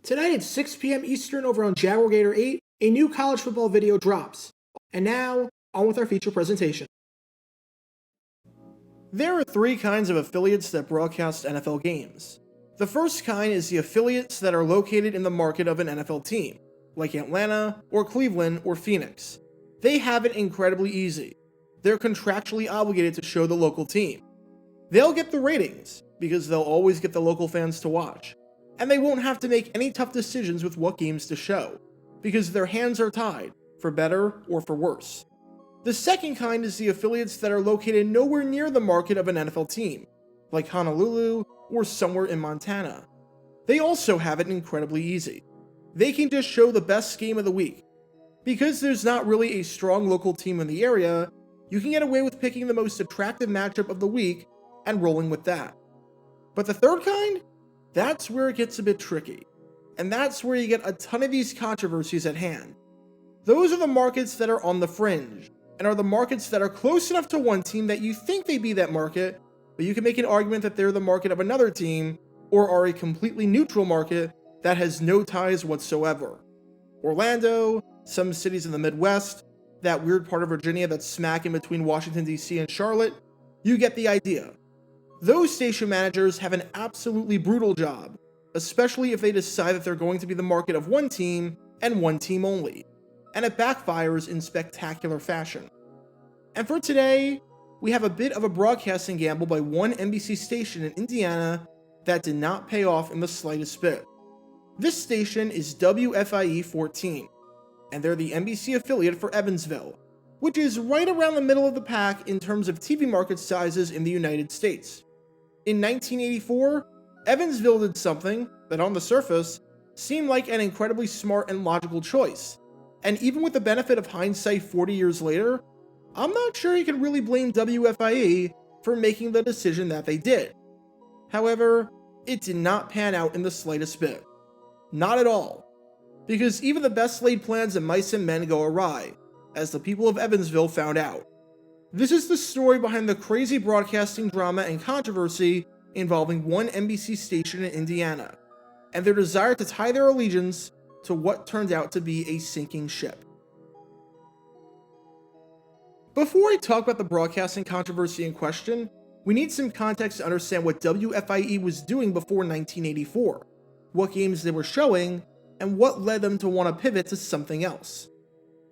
Tonight at 6 p.m. Eastern over on Jaguar 8, a new college football video drops. And now, on with our feature presentation. There are three kinds of affiliates that broadcast NFL games. The first kind is the affiliates that are located in the market of an NFL team, like Atlanta, or Cleveland, or Phoenix. They have it incredibly easy. They're contractually obligated to show the local team. They'll get the ratings, because they'll always get the local fans to watch. And they won't have to make any tough decisions with what games to show, because their hands are tied, for better or for worse. The second kind is the affiliates that are located nowhere near the market of an NFL team, like Honolulu or somewhere in Montana. They also have it incredibly easy. They can just show the best game of the week. Because there's not really a strong local team in the area, you can get away with picking the most attractive matchup of the week and rolling with that. But the third kind? That's where it gets a bit tricky. And that's where you get a ton of these controversies at hand. Those are the markets that are on the fringe, and are the markets that are close enough to one team that you think they be that market, but you can make an argument that they're the market of another team, or are a completely neutral market that has no ties whatsoever. Orlando, some cities in the Midwest, that weird part of Virginia that's smack in between Washington, D.C. and Charlotte, you get the idea. Those station managers have an absolutely brutal job, especially if they decide that they're going to be the market of one team and one team only, and it backfires in spectacular fashion. And for today, we have a bit of a broadcasting gamble by one NBC station in Indiana that did not pay off in the slightest bit. This station is WFIE 14, and they're the NBC affiliate for Evansville, which is right around the middle of the pack in terms of TV market sizes in the United States. In 1984, Evansville did something that on the surface seemed like an incredibly smart and logical choice, and even with the benefit of hindsight 40 years later, I'm not sure you can really blame WFIE for making the decision that they did. However, it did not pan out in the slightest bit. Not at all. Because even the best laid plans of mice and men go awry, as the people of Evansville found out. This is the story behind the crazy broadcasting drama and controversy involving one NBC station in Indiana, and their desire to tie their allegiance to what turned out to be a sinking ship. Before I talk about the broadcasting controversy in question, we need some context to understand what WFIE was doing before 1984, what games they were showing, and what led them to want to pivot to something else.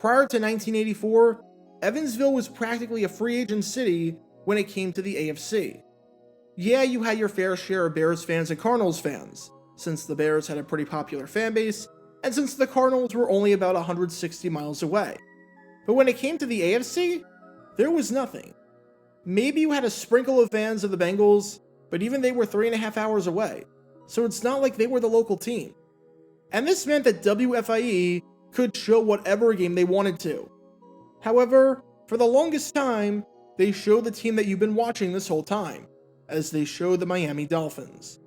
Prior to 1984, Evansville was practically a free agent city when it came to the AFC. Yeah, you had your fair share of Bears fans and Cardinals fans, since the Bears had a pretty popular fan base, and since the Cardinals were only about 160 miles away. But when it came to the AFC, there was nothing. Maybe you had a sprinkle of fans of the Bengals, but even they were 3.5 hours away, so it's not like they were the local team. And this meant that WFIE could show whatever game they wanted to. However, for the longest time, they showed the team that you've been watching this whole time, as they showed the Miami Dolphins.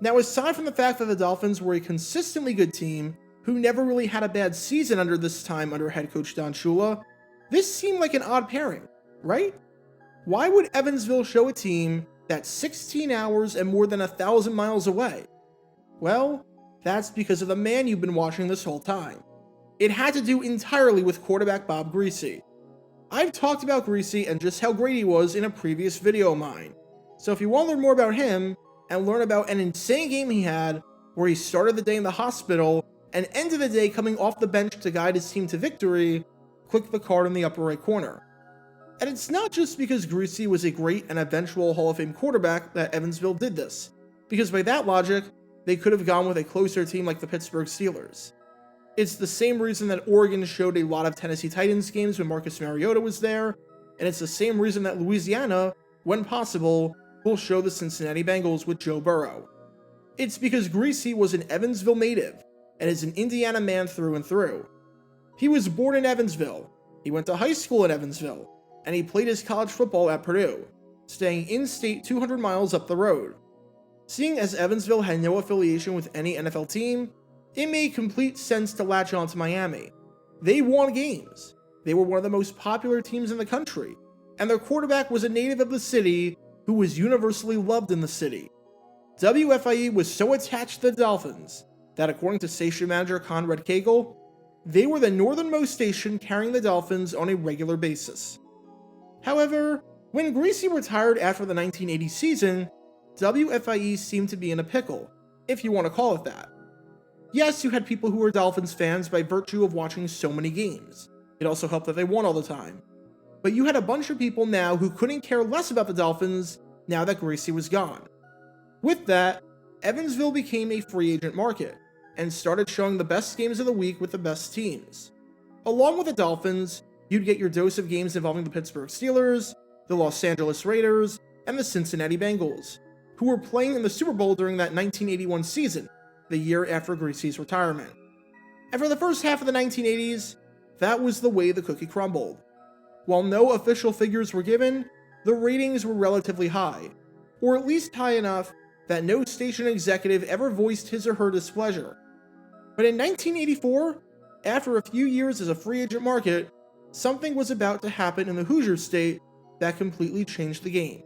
Now, aside from the fact that the Dolphins were a consistently good team who never really had a bad season under this time under head coach Don Shula, this seemed like an odd pairing, right? Why would Evansville show a team that's 16 hours and more than 1,000 miles away? Well, that's because of the man you've been watching this whole time. It had to do entirely with quarterback Bob Griese. I've talked about Griese and just how great he was in a previous video of mine, so if you want to learn more about him and learn about an insane game he had where he started the day in the hospital and ended the day coming off the bench to guide his team to victory, click the card in the upper right corner. And it's not just because Griese was a great and eventual Hall of Fame quarterback that Evansville did this, because by that logic, they could have gone with a closer team like the Pittsburgh Steelers. It's the same reason that Oregon showed a lot of Tennessee Titans games when Marcus Mariota was there, and it's the same reason that Louisiana, when possible, will show the Cincinnati Bengals with Joe Burrow. It's because Griese was an Evansville native, and is an Indiana man through and through. He was born in Evansville, he went to high school in Evansville, and he played his college football at Purdue, staying in-state 200 miles up the road. Seeing as Evansville had no affiliation with any NFL team, it made complete sense to latch on to Miami. They won games, they were one of the most popular teams in the country, and their quarterback was a native of the city who was universally loved in the city. WFIE was so attached to the Dolphins that according to station manager Conrad Cagle, they were the northernmost station carrying the Dolphins on a regular basis. However, when Greasy retired after the 1980 season, WFIE seemed to be in a pickle, if you want to call it that. Yes, you had people who were Dolphins fans by virtue of watching so many games. It also helped that they won all the time. But you had a bunch of people now who couldn't care less about the Dolphins now that Greasy was gone. With that, Evansville became a free agent market and started showing the best games of the week with the best teams. Along with the Dolphins, you'd get your dose of games involving the Pittsburgh Steelers, the Los Angeles Raiders, and the Cincinnati Bengals, who were playing in the Super Bowl during that 1981 season, the year after Greasy's retirement. And for the first half of the 1980s, that was the way the cookie crumbled. While no official figures were given, the ratings were relatively high, or at least high enough that no station executive ever voiced his or her displeasure. But in 1984, after a few years as a free agent market, something was about to happen in the Hoosier state that completely changed the game.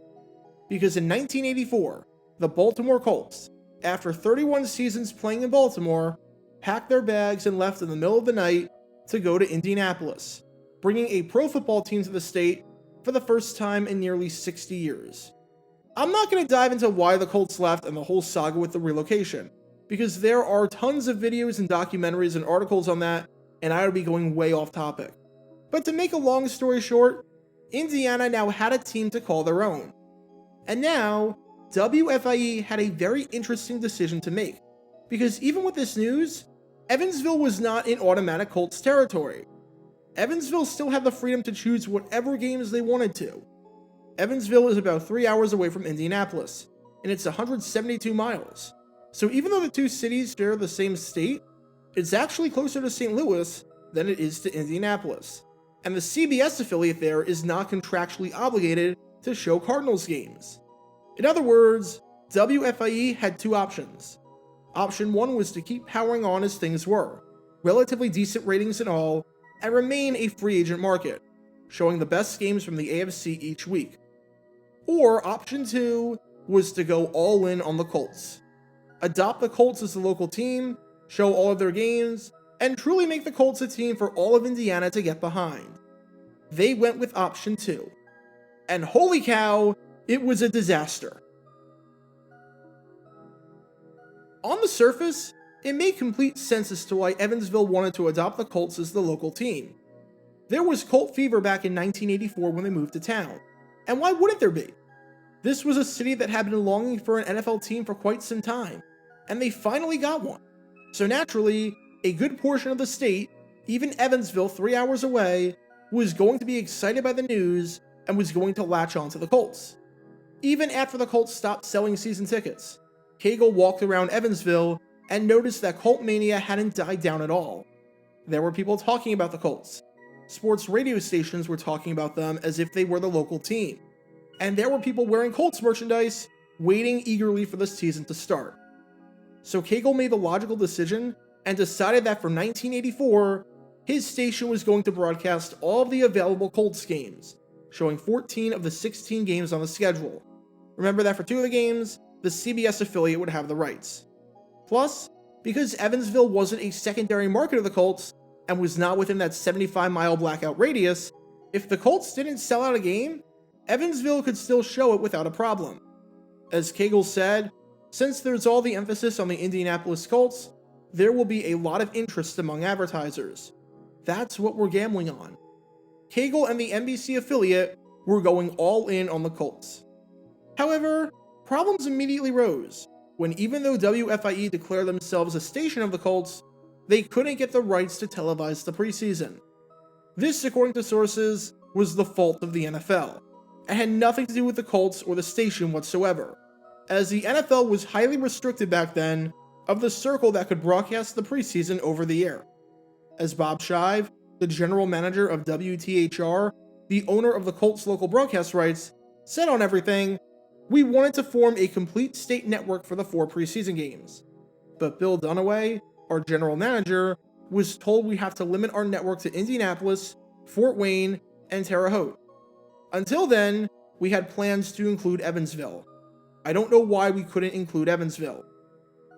Because in 1984, the Baltimore Colts, after 31 seasons playing in Baltimore, packed their bags and left in the middle of the night to go to Indianapolis, bringing a pro football team to the state for the first time in nearly 60 years. I'm not going to dive into why the Colts left and the whole saga with the relocation, because there are tons of videos and documentaries and articles on that, and I would be going way off topic. But to make a long story short, Indiana now had a team to call their own. And now, WFIE had a very interesting decision to make, because even with this news, Evansville was not in automatic Colts territory. Evansville still had the freedom to choose whatever games they wanted to. Evansville is about 3 hours away from Indianapolis, and it's 172 miles. So even though the two cities share the same state, it's actually closer to St. Louis than it is to Indianapolis. And the CBS affiliate there is not contractually obligated to show Cardinals games. In other words, WFIE had two options. Option one was to keep powering on as things were, relatively decent ratings and all, and remain a free agent market, showing the best games from the AFC each week. Or option two was to go all in on the Colts. Adopt the Colts as the local team, show all of their games, and truly make the Colts a team for all of Indiana to get behind. They went with option two. And holy cow, it was a disaster. On the surface, it made complete sense as to why Evansville wanted to adopt the Colts as the local team. There was Colt fever back in 1984 when they moved to town. And why wouldn't there be? This was a city that had been longing for an NFL team for quite some time, and they finally got one. So naturally, a good portion of the state, even Evansville 3 hours away, was going to be excited by the news and was going to latch on to the Colts. Even after the Colts stopped selling season tickets, Cagle walked around Evansville and noticed that Colt mania hadn't died down at all. There were people talking about the Colts. Sports radio stations were talking about them as if they were the local team. And there were people wearing Colts merchandise, waiting eagerly for the season to start. So Cagle made the logical decision and decided that for 1984, his station was going to broadcast all of the available Colts games, showing 14 of the 16 games on the schedule. Remember that for 2 of the games, the CBS affiliate would have the rights. Plus, because Evansville wasn't a secondary market of the Colts and was not within that 75-mile blackout radius, if the Colts didn't sell out a game, Evansville could still show it without a problem. As Cagle said, since there's all the emphasis on the Indianapolis Colts, there will be a lot of interest among advertisers. That's what we're gambling on. Cagle and the NBC affiliate were going all in on the Colts. However, problems immediately rose when, even though WFIE declared themselves a station of the Colts, they couldn't get the rights to televise the preseason. This, according to sources, was the fault of the NFL, and had nothing to do with the Colts or the station whatsoever, as the NFL was highly restricted back then of the circle that could broadcast the preseason over the air. As Bob Shive, the general manager of WTHR, the owner of the Colts' local broadcast rights, said on everything, "We wanted to form a complete state network for the 4 preseason games. But Bill Dunaway, our general manager, was told we have to limit our network to Indianapolis, Fort Wayne, and Terre Haute. Until then, we had plans to include Evansville. I don't know why we couldn't include Evansville."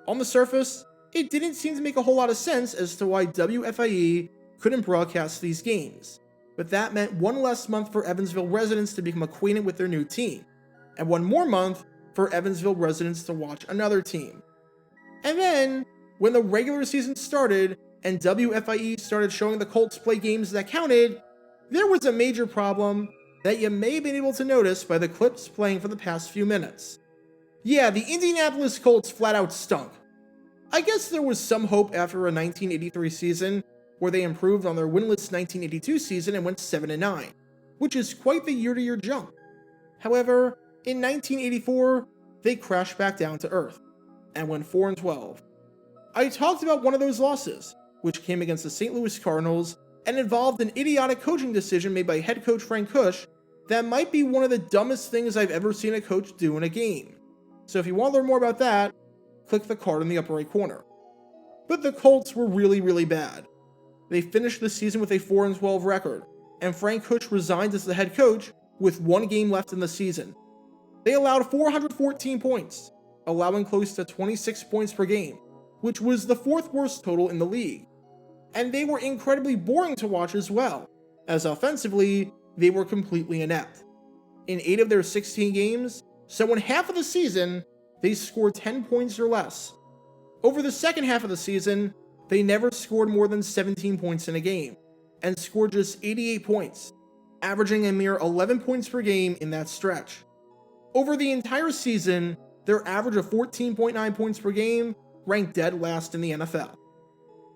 On the surface, it didn't seem to make a whole lot of sense as to why WFIE couldn't broadcast these games, but that meant one less month for Evansville residents to become acquainted with their new team, and one more month for Evansville residents to watch another team. And then, when the regular season started and WFIE started showing the Colts play games that counted, there was a major problem that you may have been able to notice by the clips playing for the past few minutes. Yeah, the Indianapolis Colts flat out stunk. I guess there was some hope after a 1983 season where they improved on their winless 1982 season and went 7-9, which is quite the year-to-year jump. However, in 1984, they crashed back down to earth and went 4-12. I talked about one of those losses, which came against the St. Louis Cardinals and involved an idiotic coaching decision made by head coach Frank Kush that might be one of the dumbest things I've ever seen a coach do in a game. So if you want to learn more about that, click the card in the upper right corner. But the Colts were really bad. They finished the season with a 4-12 record, and Frank Kush resigned as the head coach with one game left in the season. They allowed 414 points, allowing close to 26 points per game, which was the fourth worst total in the league. And they were incredibly boring to watch as well, as offensively, they were completely inept. In 8 of their 16 games, so in half of the season, they scored 10 points or less. Over the second half of the season, they never scored more than 17 points in a game, and scored just 88 points, averaging a mere 11 points per game in that stretch. Over the entire season, their average of 14.9 points per game ranked dead last in the NFL.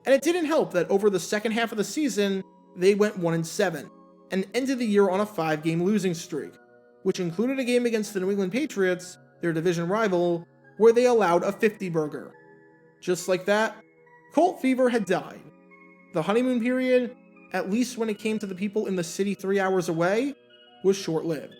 And it didn't help that over the second half of the season, they went 1-7, and ended the year on a 5-game losing streak, which included a game against the New England Patriots, their division rival, where they allowed a 50-burger. Just like that, Colt fever had died. The honeymoon period, at least when it came to the people in the city 3 hours away, was short-lived.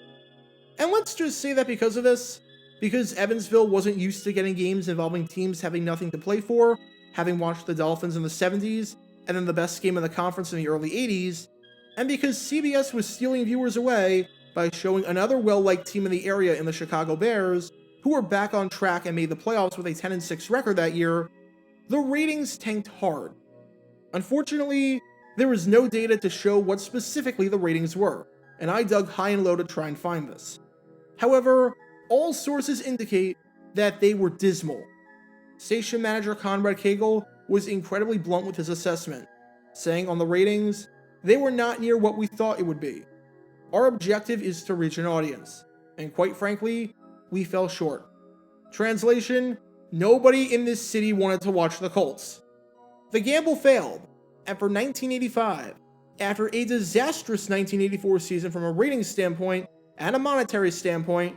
And let's just say that because of this, because Evansville wasn't used to getting games involving teams having nothing to play for, having watched the Dolphins in the 70s, and then the best game in the conference in the early 80s, and because CBS was stealing viewers away by showing another well-liked team in the area in the Chicago Bears, who were back on track and made the playoffs with a 10-6 record that year, the ratings tanked hard. Unfortunately, there was no data to show what specifically the ratings were, and I dug high and low to try and find this. However, all sources indicate that they were dismal. Station manager Conrad Cagle was incredibly blunt with his assessment, saying on the ratings, "They were not near what we thought it would be. Our objective is to reach an audience, and quite frankly, we fell short." Translation, nobody in this city wanted to watch the Colts. The gamble failed, and for 1985, after a disastrous 1984 season from a ratings standpoint and a monetary standpoint,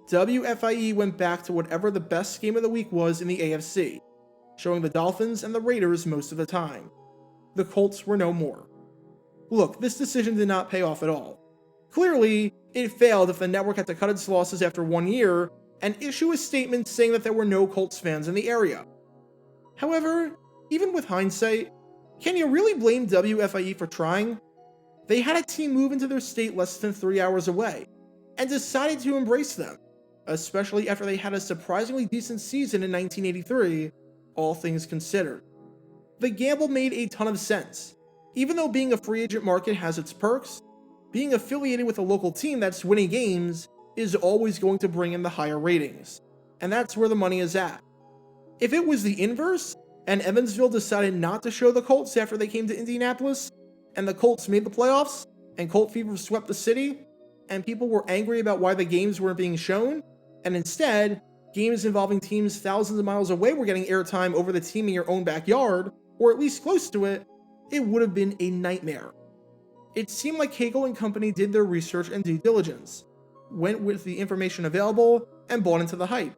WFIE went back to whatever the best game of the week was in the AFC, showing the Dolphins and the Raiders most of the time. The Colts were no more. Look, this decision did not pay off at all. Clearly, it failed if the network had to cut its losses after 1 year and issue a statement saying that there were no Colts fans in the area. However, even with hindsight, can you really blame WFIE for trying? They had a team move into their state less than 3 hours away, and decided to embrace them, especially after they had a surprisingly decent season in 1983, all things considered. The gamble made a ton of sense. Even though being a free agent market has its perks, being affiliated with a local team that's winning games is always going to bring in the higher ratings, and that's where the money is at. If it was the inverse, and Evansville decided not to show the Colts after they came to Indianapolis, and the Colts made the playoffs, and Colt fever swept the city, and people were angry about why the games weren't being shown, and instead, games involving teams thousands of miles away were getting airtime over the team in your own backyard, or at least close to it, it would have been a nightmare. It seemed like Cagle and company did their research and due diligence, went with the information available, and bought into the hype,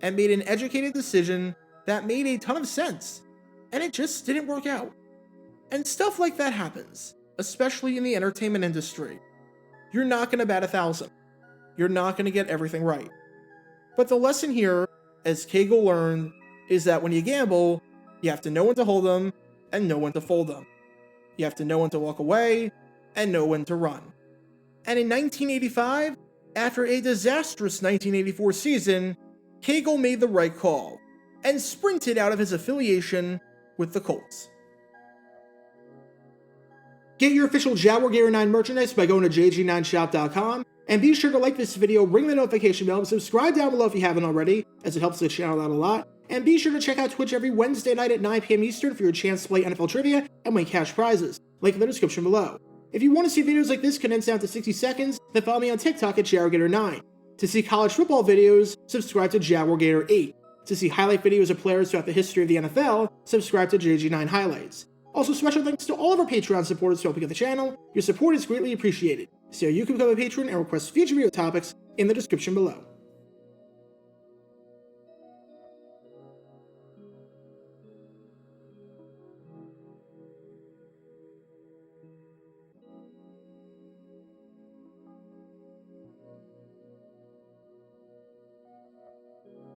and made an educated decision that made a ton of sense, and it just didn't work out. And stuff like that happens, especially in the entertainment industry. You're not going to bat 1,000. You're not going to get everything right. But the lesson here, as Cagle learned, is that when you gamble, you have to know when to hold them and know when to fold them. You have to know when to walk away and know when to run. And in 1985, after a disastrous 1984 season, Cagle made the right call. and sprinted out of his affiliation with the Colts. Get your official Jaguar Gator 9 merchandise by going to jg9shop.com, and be sure to like this video, ring the notification bell, and subscribe down below if you haven't already, as it helps the channel out a lot. And be sure to check out Twitch every Wednesday night at 9 p.m. Eastern for your chance to play NFL trivia and win cash prizes. Link in the description below. If you want to see videos like this condensed down to 60 seconds, then follow me on TikTok at Jaguar Gator 9. To see college football videos, subscribe to Jaguar Gator 8. To see highlight videos of players throughout the history of the NFL, subscribe to JG9 Highlights. Also, special thanks to all of our Patreon supporters for helping out the channel. Your support is greatly appreciated. See how you can become a patron and request future video topics in the description below.